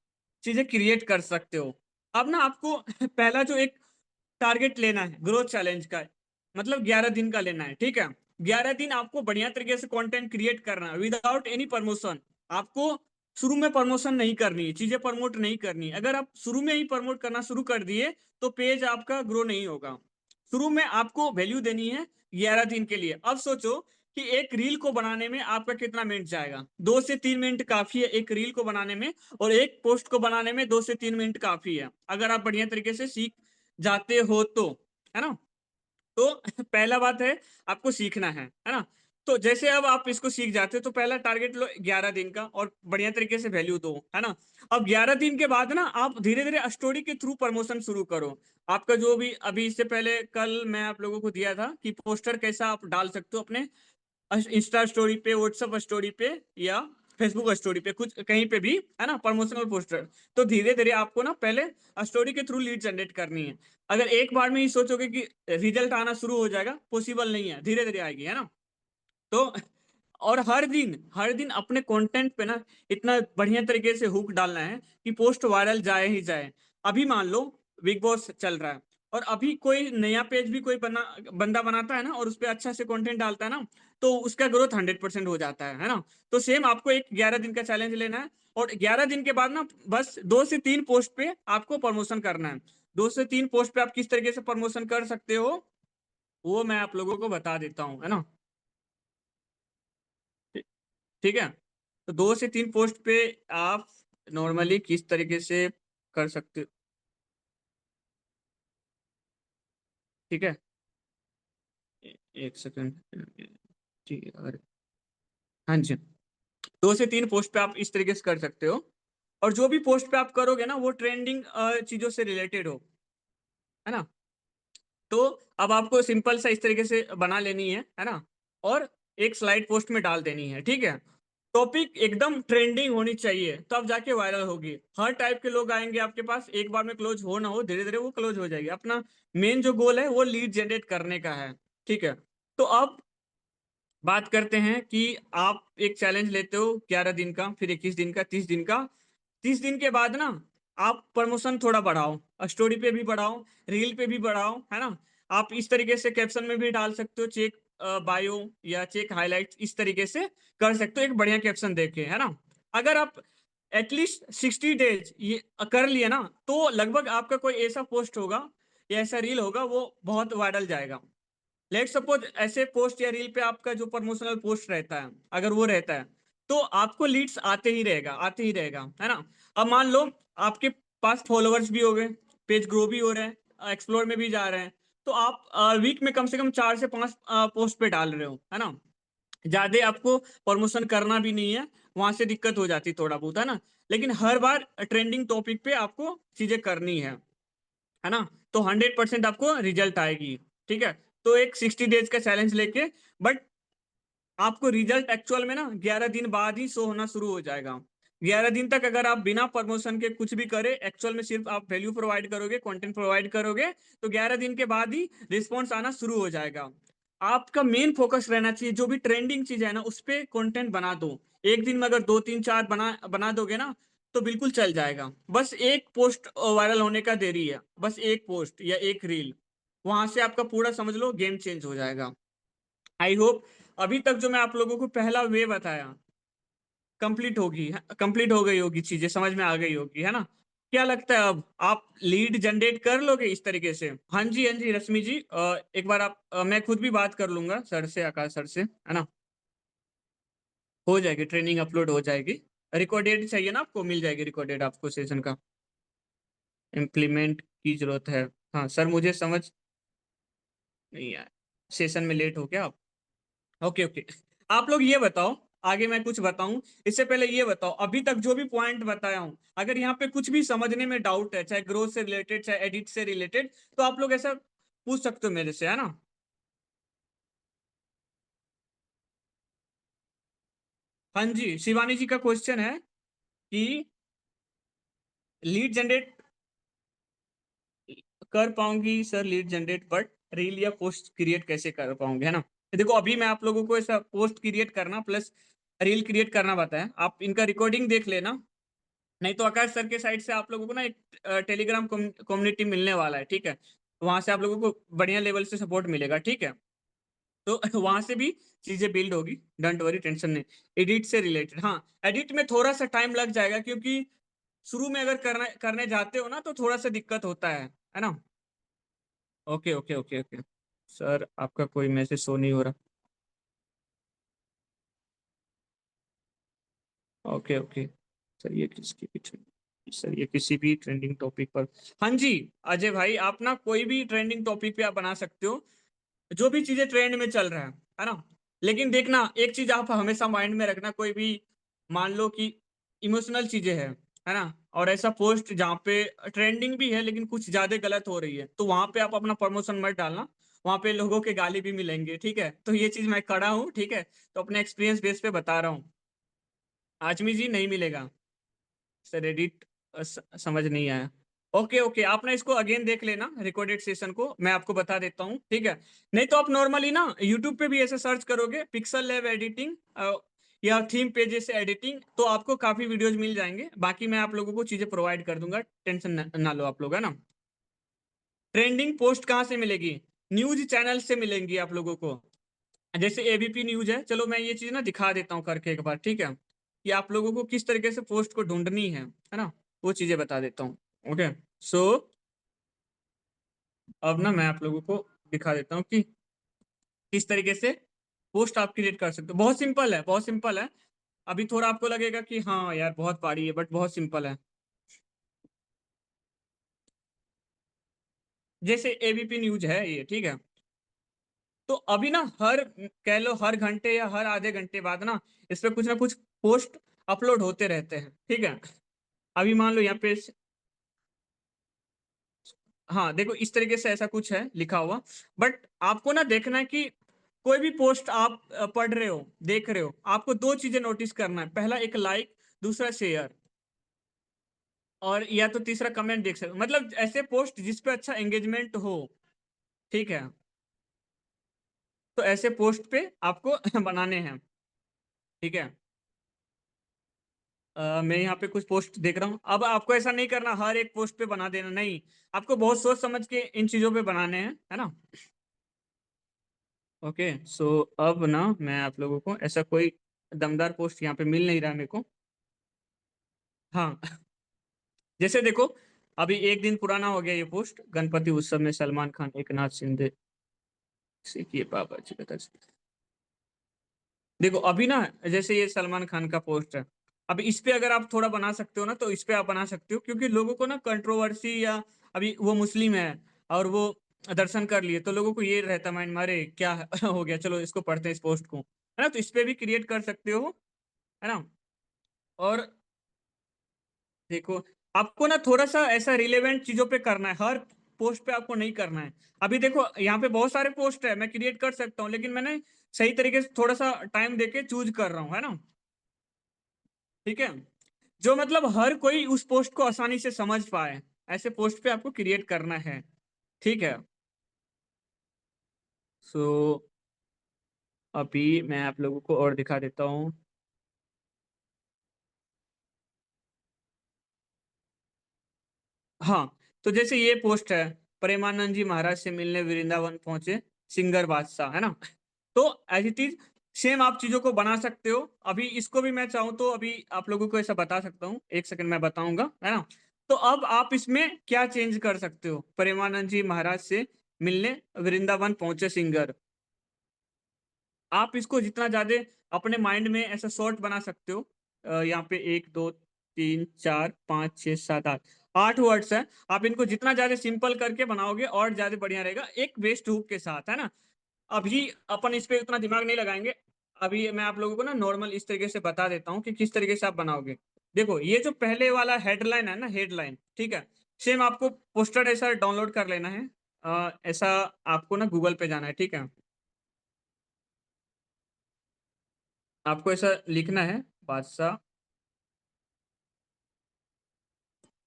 चीजें क्रिएट कर सकते हो। अब ना आपको पहला जो एक टारगेट लेना है ग्रोथ चैलेंज का, मतलब 11 दिन का लेना है, ठीक है। 11 दिन आपको बढ़िया तरीके से कंटेंट क्रिएट करना है विदाउट एनी प्रमोशन। आपको शुरू में प्रमोशन नहीं करनी है, चीजें प्रमोट नहीं करनी। अगर आप शुरू में ही प्रमोट करना शुरू कर दिए तो पेज आपका ग्रो नहीं होगा। शुरू में आपको वैल्यू देनी है 11 दिन के लिए। अब सोचो कि एक रील को बनाने में आपका कितना मिनट जाएगा, 2 से 3 मिनट काफी है एक रील को बनाने में, और एक पोस्ट को बनाने में 2 से 3 मिनट काफी है, अगर आप बढ़िया तरीके से सीख जाते हो तो, है ना। तो पहला बात है, आपको सीखना है ना। तो जैसे अब आप इसको सीख जाते हो तो पहला टारगेट लो 11 दिन का, और बढ़िया तरीके से वैल्यू दो, है ना। अब 11 दिन के बाद ना आप धीरे धीरे स्टोरी के थ्रू प्रमोशन शुरू करो। आपका जो भी अभी इससे पहले कल मैं आप लोगों को दिया था कि पोस्टर कैसा आप डाल सकते हो अपने इंस्टा स्टोरी पे, व्हाट्सएप स्टोरी पे, या फेसबुक स्टोरी पे, कुछ कहीं पे भी, है ना, प्रमोशनल पोस्टर। तो धीरे धीरे आपको ना पहले स्टोरी के थ्रू लीड जनरेट करनी है। अगर एक बार में ही सोचोगे कि रिजल्ट आना शुरू हो जाएगा, पॉसिबल नहीं है, धीरे धीरे आएगी, है ना। तो और हर दिन अपने कंटेंट पे ना इतना बढ़िया तरीके से हुक डालना है कि पोस्ट वायरल जाए ही जाए। अभी मान लो बिग बॉस चल रहा है, और अभी कोई नया पेज भी कोई बंदा बनाता है ना, और उस पर अच्छा से कंटेंट डालता है ना, तो उसका ग्रोथ 100% हो जाता है ना। तो सेम आपको एक 11 दिन का चैलेंज लेना है, और 11 दिन के बाद ना बस 2 से 3 पोस्ट पे आपको प्रमोशन करना है। 2 से 3 पोस्ट पे आप किस तरीके से प्रमोशन कर सकते हो, वो मैं आप लोगों को बता देता हूँ, है ना। ठीक है। तो 2 से 3 पोस्ट पे आप नॉर्मली किस तरीके से कर सकते हो। ठीक है, एक सेकंड। जी, अरे हाँ जी। 2 से 3 पोस्ट पे आप इस तरीके से कर सकते हो, और जो भी पोस्ट पे आप करोगे ना वो ट्रेंडिंग चीजों से रिलेटेड हो, है ना। तो अब आपको सिंपल सा इस तरीके से बना लेनी है ना, और एक स्लाइड पोस्ट में डाल देनी है। ठीक है, टॉपिक एकदम ट्रेंडिंग होनी चाहिए तब जाके वायरल होगी। हर टाइप के लोग आएंगे आपके पास, एक बार में क्लोज हो ना हो, धीरे धीरे वो क्लोज हो जाएगी। अपना मेन जो गोल है वो लीड जनरेट करने का है। ठीक है, तो अब बात करते हैं कि आप एक चैलेंज लेते हो 11 दिन का, फिर 21 दिन का, 30 दिन का। 30 दिन के बाद ना आप प्रमोशन थोड़ा बढ़ाओ, स्टोरी पे भी बढ़ाओ, रील पे भी बढ़ाओ, है ना। आप इस तरीके से कैप्शन में भी डाल सकते हो, चेक बायो या चेक हाईलाइट, इस तरीके से कर सकते हो एक बढ़िया कैप्शन देके, है ना। अगर आप एटलीस्ट 60 डेज ये कर लिए ना, तो लगभग आपका कोई ऐसा पोस्ट होगा या ऐसा रील होगा वो बहुत वायरल जाएगा। लेट सपोज ऐसे पोस्ट या रील पे आपका जो प्रमोशनल पोस्ट रहता है, अगर वो रहता है, तो आपको लीड्स आते ही रहेगा, आते ही रहेगा, है ना। अब मान लो आपके पास फॉलोअर्स भी हो गए, पेज ग्रो भी हो रहे हैं, एक्सप्लोर में भी जा रहे हैं, तो आप वीक में कम से कम 4 से 5 पोस्ट पे डाल रहे हो, है ना। ज्यादा आपको प्रमोशन करना भी नहीं है, वहां से दिक्कत हो जाती थोड़ा बहुत, है ना। लेकिन हर बार ट्रेंडिंग टॉपिक पे आपको चीजें करनी है ना। तो 100% आपको रिजल्ट आएगी। ठीक है, तो एक 60 डेज का चैलेंज लेके, बट आपको रिजल्ट एक्चुअल में ना 11 दिन बाद ही शो होना शुरू हो जाएगा। 11 दिन तक अगर आप बिना प्रमोशन के कुछ भी करे, एक्चुअल में सिर्फ आप वैल्यू प्रोवाइड करोगे, कंटेंट प्रोवाइड करोगे, तो 11 दिन के बाद ही रिस्पॉन्स आना शुरू हो जाएगा। आपका मेन फोकस रहना चाहिए जो भी ट्रेंडिंग चीज है ना उस पे कंटेंट बना दो। एक दिन में अगर 2 3 4 बना बना दोगे ना, तो बिल्कुल चल जाएगा। बस एक पोस्ट वायरल होने का देरी है, बस एक पोस्ट या एक रील, वहां से आपका पूरा समझ लो गेम चेंज हो जाएगा। आई होप अभी तक जो मैं आप लोगों को पहला वे बताया कंप्लीट हो गई होगी, चीजें समझ में आ गई होगी, है ना। क्या लगता है अब आप लीड जनरेट कर लोगे इस तरीके से। हाँ जी, हाँ जी, रश्मि जी, एक बार आप मैं खुद भी बात कर लूंगा सर से, आकाश सर से, है ना। हो जाएगी, ट्रेनिंग अपलोड हो जाएगी। रिकॉर्डेड चाहिए ना आपको, मिल जाएगी रिकॉर्डेड आपको सेशन का। इम्प्लीमेंट की जरूरत है। हाँ सर, मुझे समझ नहीं आया। सेशन में लेट हो क्या आप। Okay okay. आप लोग ये बताओ, आगे मैं कुछ बताऊं इससे पहले ये बताओ, अभी तक जो भी पॉइंट बताया हूं, अगर यहाँ पे कुछ भी समझने में डाउट है, चाहे ग्रोथ से रिलेटेड चाहे एडिट से रिलेटेड, तो आप लोग ऐसा पूछ सकते हो मेरे से, है ना। हाँ जी, शिवानी जी का क्वेश्चन है कि लीड जनरेट कर पाऊंगी sir, lead generate, but reel या पोस्ट क्रिएट कैसे कर पाऊंगे, है ना। देखो अभी मैं आप लोगों को ऐसा पोस्ट क्रिएट करना प्लस रील क्रिएट करना बताया, आप इनका रिकॉर्डिंग देख लेना। नहीं तो आकाश सर के साइड से आप लोगों को ना एक टेलीग्राम कम्युनिटी मिलने वाला है। ठीक है, वहां से आप लोगों को बढ़िया लेवल से सपोर्ट मिलेगा। ठीक है, तो वहां से भी चीजें बिल्ड होगी, डोंट वरी, टेंशन नहीं। एडिट से रिलेटेड, हाँ, एडिट में थोड़ा सा टाइम लग जाएगा, क्योंकि शुरू में अगर करना करने जाते हो ना तो थोड़ा सा दिक्कत होता है ना। Okay okay okay okay. Sir आपका कोई मैसेज शो नहीं हो रहा। Okay okay. सर ये किसकी पीछे, सर ये किसी भी ट्रेंडिंग टॉपिक पर। हाँ जी, अजय भाई, आप ना कोई भी ट्रेंडिंग टॉपिक पे आप बना सकते हो, जो भी चीजें ट्रेंड में चल रहा है ना। लेकिन देखना एक चीज आप हमेशा माइंड में रखना, कोई भी मान लो कि इमोशनल चीजें है ना, और ऐसा पोस्ट जहाँ पे ट्रेंडिंग भी है लेकिन कुछ ज्यादा गलत हो रही है, तो वहां पे आप अपना प्रमोशन मत डालना। वहां पे लोगों के गाली भी मिलेंगे, ठीक है। तो ये चीज मैं करा हूँ, ठीक है, तो अपने एक्सपीरियंस बेस पे बता रहा हूँ। आजमी जी नहीं मिलेगा सर, एडिट समझ नहीं आया। ओके ओके, आप ना इसको अगेन देख लेना रिकॉर्डेड सेशन को, मैं आपको बता देता हूँ, ठीक है। नहीं तो आप नॉर्मली ना यूट्यूब पे भी ऐसे सर्च करोगे पिक्सल लैब एडिटिंग या थीम पेजेस से एडिटिंग, तो आपको काफी वीडियोज मिल जाएंगे। बाकी मैं आप लोगों को चीजें प्रोवाइड कर दूंगा, टेंशन ना लो आप लोग, है ना। ट्रेंडिंग पोस्ट कहाँ से मिलेगी, न्यूज चैनल से मिलेंगी आप लोगों को। जैसे एबीपी न्यूज है, चलो मैं ये चीज ना दिखा देता हूँ करके एक बार, ठीक है, कि आप लोगों को किस तरीके से पोस्ट को ढूंढनी है ना, वो चीजें बता देता हूँ। ओके, सो अब ना मैं आप लोगों को दिखा देता हूँ कि किस तरीके से पोस्ट आप क्रिएट कर सकते हो। बहुत सिंपल है, बहुत सिंपल है। अभी थोड़ा आपको लगेगा कि हाँ यार बहुत भारी है, बट बहुत सिंपल है। जैसे एबीपी न्यूज है ये, ठीक है। तो अभी ना हर, कह लो हर घंटे या हर आधे घंटे बाद इस पे कुछ ना कुछ पोस्ट अपलोड होते रहते हैं, ठीक है। अभी मान लो यहाँ पे, हाँ देखो इस तरीके से ऐसा कुछ है लिखा हुआ। बट आपको देखना है कि कोई भी पोस्ट आप पढ़ रहे हो, देख रहे हो, आपको दो चीजें नोटिस करना है। पहला एक लाइक, दूसरा शेयर, और या तो तीसरा कमेंट देख सकते हो। मतलब ऐसे पोस्ट जिस पे अच्छा एंगेजमेंट हो, ठीक है। तो ऐसे पोस्ट पे आपको बनाने हैं, ठीक है। मैं यहाँ पे कुछ पोस्ट देख रहा हूँ। अब आपको ऐसा नहीं करना हर एक पोस्ट पे बना देना, नहीं। आपको बहुत सोच समझ के इन चीजों पे बनाने हैं, है ना। ओके, सो अब मैं आप लोगों को ऐसा कोई दमदार पोस्ट यहाँ पे मिल नहीं रहा मेरे को। हाँ जैसे देखो, अभी एक दिन पुराना हो गया ये पोस्ट। गणपति उत्सव में सलमान खान एक नाथ शिंदे से किए बाबा जी का दर्शन। देखो अभी जैसे ये सलमान खान का पोस्ट है। अब इस पे अगर आप थोड़ा बना सकते हो तो इस पे आप बना सकते हो, क्योंकि लोगों को कंट्रोवर्सी, या अभी वो मुस्लिम है और वो दर्शन कर लिए, तो लोगों को ये रहता माइंड मारे क्या हो गया, चलो इसको पढ़ते हैं इस पोस्ट को, है ना। तो इस पे भी क्रिएट कर सकते हो, है ना। और देखो, आपको थोड़ा सा ऐसा रिलेवेंट चीजों पे करना है, हर पोस्ट पे आपको नहीं करना है। अभी देखो यहाँ पे बहुत सारे पोस्ट है, मैं क्रिएट कर सकता हूँ, लेकिन मैंने सही तरीके से थोड़ा सा टाइम देके चूज कर रहा हूँ, है ना। ठीक है, जो मतलब हर कोई उस पोस्ट को आसानी से समझ पाए, ऐसे पोस्ट पे आपको क्रिएट करना है, ठीक है। सो अभी मैं आप लोगों को और दिखा देता हूँ। हाँ, तो जैसे ये पोस्ट है, प्रेमानंद जी महाराज से मिलने वृंदावन पहुंचे सिंगर बादशाह, है ना। तो एज इट इज सेम आप चीजों को बना सकते हो। अभी इसको भी मैं चाहूँ तो अभी आप लोगों को ऐसा बता सकता हूँ, एक सेकंड मैं बताऊंगा, है ना। तो अब आप इसमें क्या चेंज कर सकते हो, प्रेमानंद जी महाराज से मिलने वृंदावन पहुंचे सिंगर। आप इसको जितना ज्यादा अपने माइंड में ऐसा शॉर्ट बना सकते हो। यहाँ पे एक दो तीन चार पाँच छः सात आठ, 8 वर्ड्स है। आप इनको जितना ज्यादा सिंपल करके बनाओगे और ज्यादा बढ़िया रहेगा, एक बेस्ट हुक के साथ, है ना। अभी अपन इस पे उतना दिमाग नहीं लगाएंगे। अभी मैं आप लोगों को नॉर्मल इस तरीके से बता देता हूँ कि किस तरीके से आप बनाओगे। देखो ये जो पहले वाला हेडलाइन है हेडलाइन, ठीक है। सेम आपको पोस्टर ऐसा डाउनलोड कर लेना है। ऐसा आपको गूगल पे जाना है, ठीक है। आपको ऐसा लिखना है, बादशाह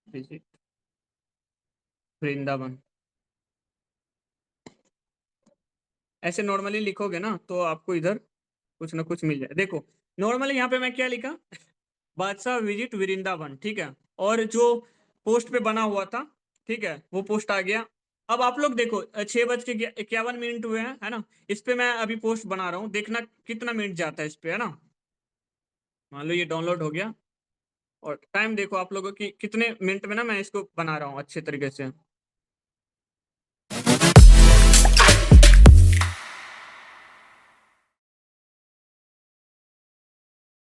विजिट वृंदावन। ऐसे नॉर्मली लिखोगे तो आपको इधर कुछ ना कुछ मिल जाए। देखो नॉर्मली यहाँ पे मैं क्या लिखा, बादशाह विजिट वृंदावन, ठीक है। और जो पोस्ट पे बना हुआ था, ठीक है, वो पोस्ट आ गया। अब आप लोग देखो 6:51 हुए हैं, है ना। इस पे मैं अभी पोस्ट बना रहा हूँ, देखना कितना मिनट जाता है इस पे, है ना। मान लो ये डाउनलोड हो गया, और टाइम देखो आप लोगों की कितने मिनट में मैं इसको बना रहा हूँ अच्छे तरीके से।